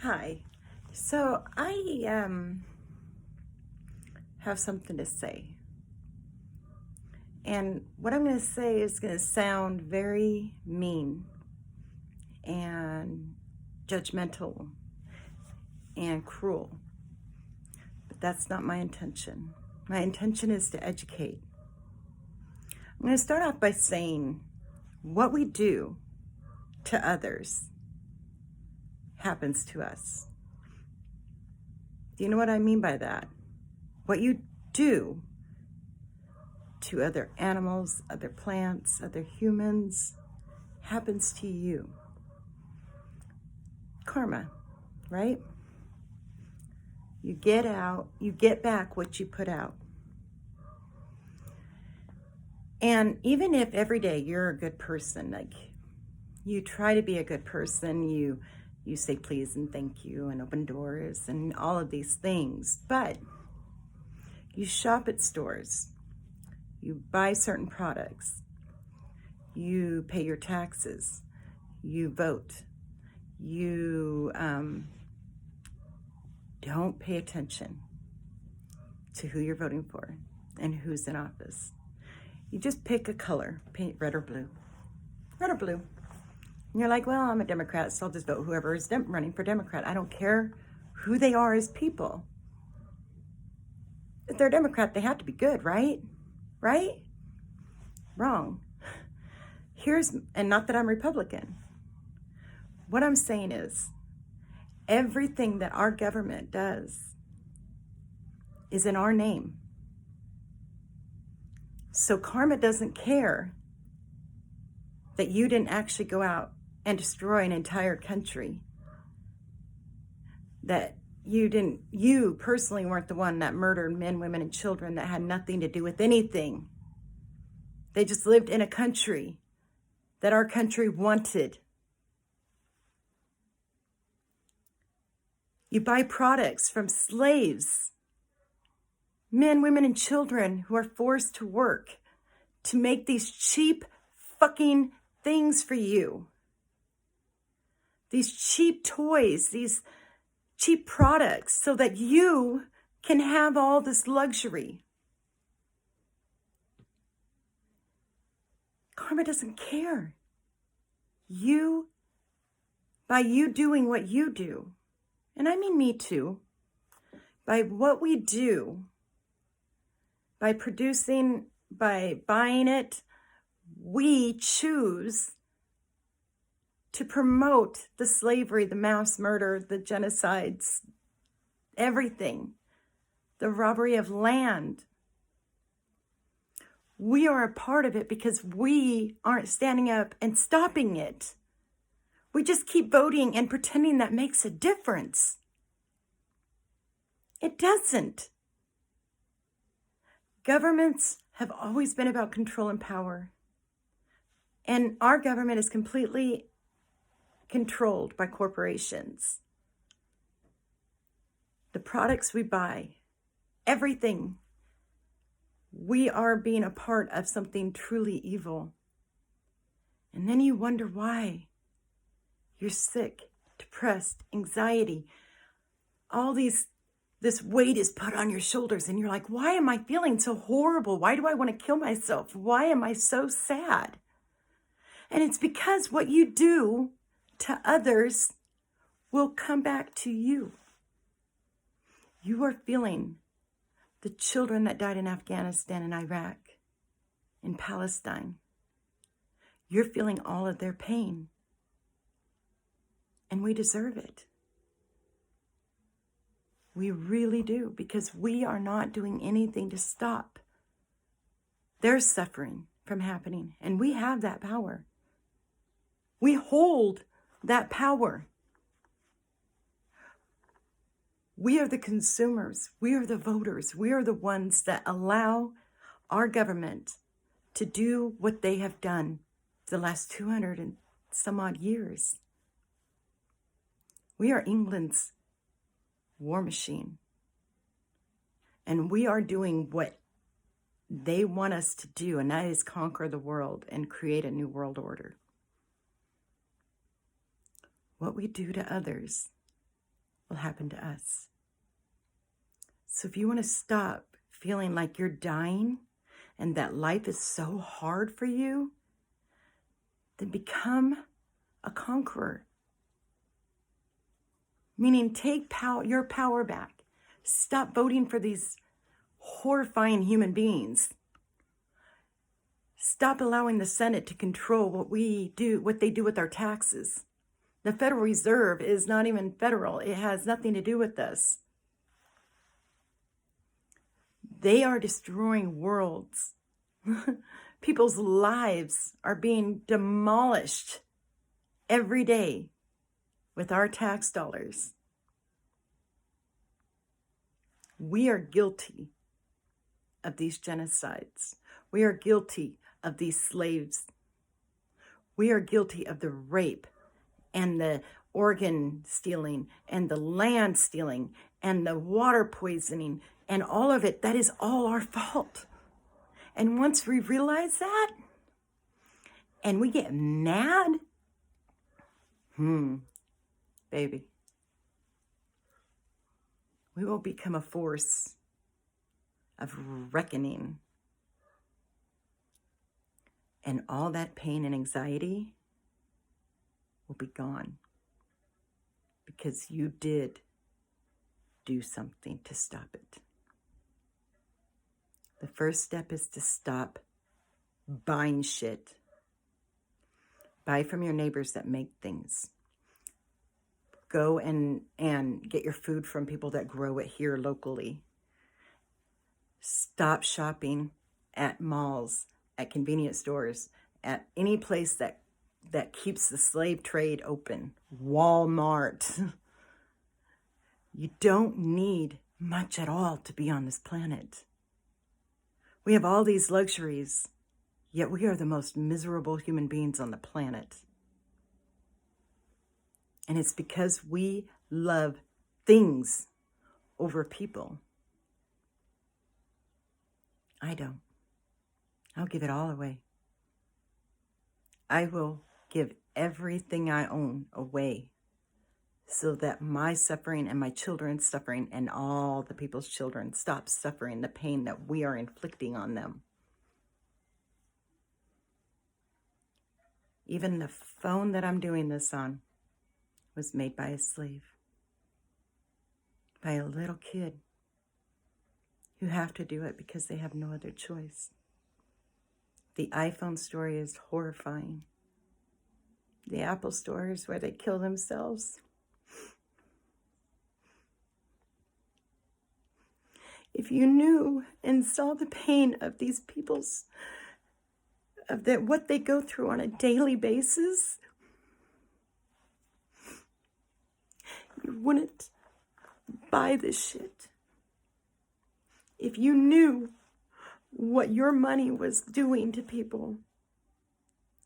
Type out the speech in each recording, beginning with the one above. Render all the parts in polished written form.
Hi. So I have something to say. And what I'm going to say is going to sound very mean and judgmental and cruel. But that's not my intention. My intention is to educate. I'm going to start off by saying what we do to others happens to us. Do you know what I mean by that? What you do to other animals, other plants, other humans happens to you. Karma, right? You get back what you put out. And even if every day you're a good person, like you try to be a good person, you say please and thank you and open doors and all of these things, but you shop at stores, you buy certain products, you pay your taxes, you vote, you don't pay attention to who you're voting for and who's in office. You just pick a color, paint red or blue. Red or blue. And you're like, well, I'm a Democrat, so I'll just vote whoever is running for Democrat. I don't care who they are as people. If they're a Democrat, they have to be good, right? Right? Wrong. And not that I'm Republican. What I'm saying is, everything that our government does is in our name. So karma doesn't care that you didn't actually go out and destroy an entire country. That you personally weren't the one that murdered men, women, and children that had nothing to do with anything. They just lived in a country that our country wanted. You buy products from slaves, men, women, and children who are forced to work to make these cheap fucking things for you. These cheap toys, these cheap products, so that you can have all this luxury. Karma doesn't care. By you doing what you do, and I mean me too, by what we do, by producing, by buying it, we choose to promote the slavery, the mass murder, the genocides, everything, the robbery of land. We are a part of it because we aren't standing up and stopping it. We just keep voting and pretending that makes a difference. It doesn't. Governments have always been about control and power. And our government is completely controlled by corporations. The products we buy, everything, we are being a part of something truly evil. And then you wonder why. You're sick, depressed, anxiety, this weight is put on your shoulders and you're like, why am I feeling so horrible? Why do I want to kill myself? Why am I so sad? And it's because what you do to others will come back to you. You are feeling the children that died in Afghanistan and Iraq, in Palestine. You're feeling all of their pain. And we deserve it. We really do, because we are not doing anything to stop their suffering from happening. And we have that power. We hold that power. We are the consumers. We are the voters. We are the ones that allow our government to do what they have done the last 200 and some odd years. We are England's war machine. And we are doing what they want us to do, and that is conquer the world and create a new world order. What we do to others will happen to us. So if you want to stop feeling like you're dying and that life is so hard for you, then become a conqueror. Meaning take your power back. Stop voting for these horrifying human beings. Stop allowing the Senate to control what they do with our taxes. The Federal Reserve is not even federal. It has nothing to do with us. They are destroying worlds. People's lives are being demolished every day with our tax dollars. We are guilty of these genocides. We are guilty of these slaves. We are guilty of the rape and the organ stealing and the land stealing and the water poisoning and all of it. That is all our fault. And once we realize that and we get mad, baby, we will become a force of reckoning. And all that pain and anxiety will be gone because you did do something to stop it. The first step is to stop buying shit. Buy from your neighbors that make things. Go and get your food from people that grow it here locally. Stop shopping at malls, at convenience stores, at any place that keeps the slave trade open. Walmart. You don't need much at all to be on this planet. We have all these luxuries, yet we are the most miserable human beings on the planet. And it's because we love things over people. I don't. I'll give it all away. I will give everything I own away so that my suffering and my children's suffering and all the people's children stop suffering the pain that we are inflicting on them. Even the phone that I'm doing this on was made by a slave, by a little kid who have to do it because they have no other choice. The iPhone story is horrifying. The Apple store is where they kill themselves. If you knew and saw the pain of these people's, what they go through on a daily basis, you wouldn't buy this shit. If you knew what your money was doing to people,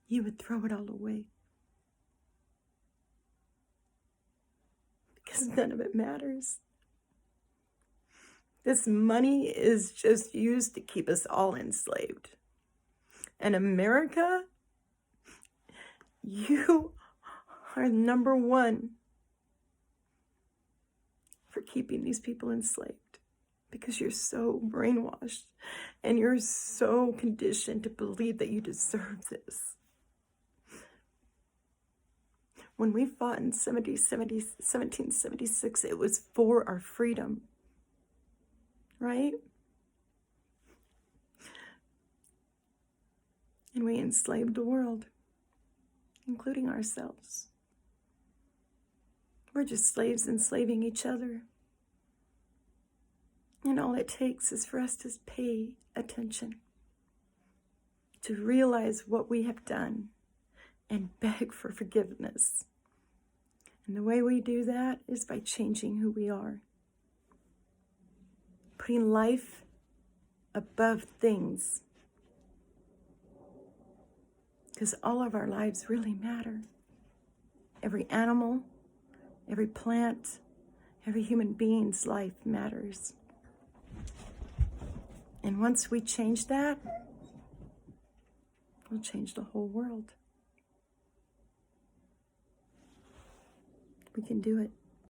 you would throw it all away. Because none of it matters. This money is just used to keep us all enslaved. And America, you are number one for keeping these people enslaved. Because you're so brainwashed and you're so conditioned to believe that you deserve this. When we fought in 1776, it was for our freedom, right? And we enslaved the world, including ourselves. We're just slaves enslaving each other. And all it takes is for us to pay attention, to realize what we have done, and beg for forgiveness. And the way we do that is by changing who we are. Putting life above things. Because all of our lives really matter. Every animal, every plant, every human being's life matters. And once we change that, we'll change the whole world. We can do it.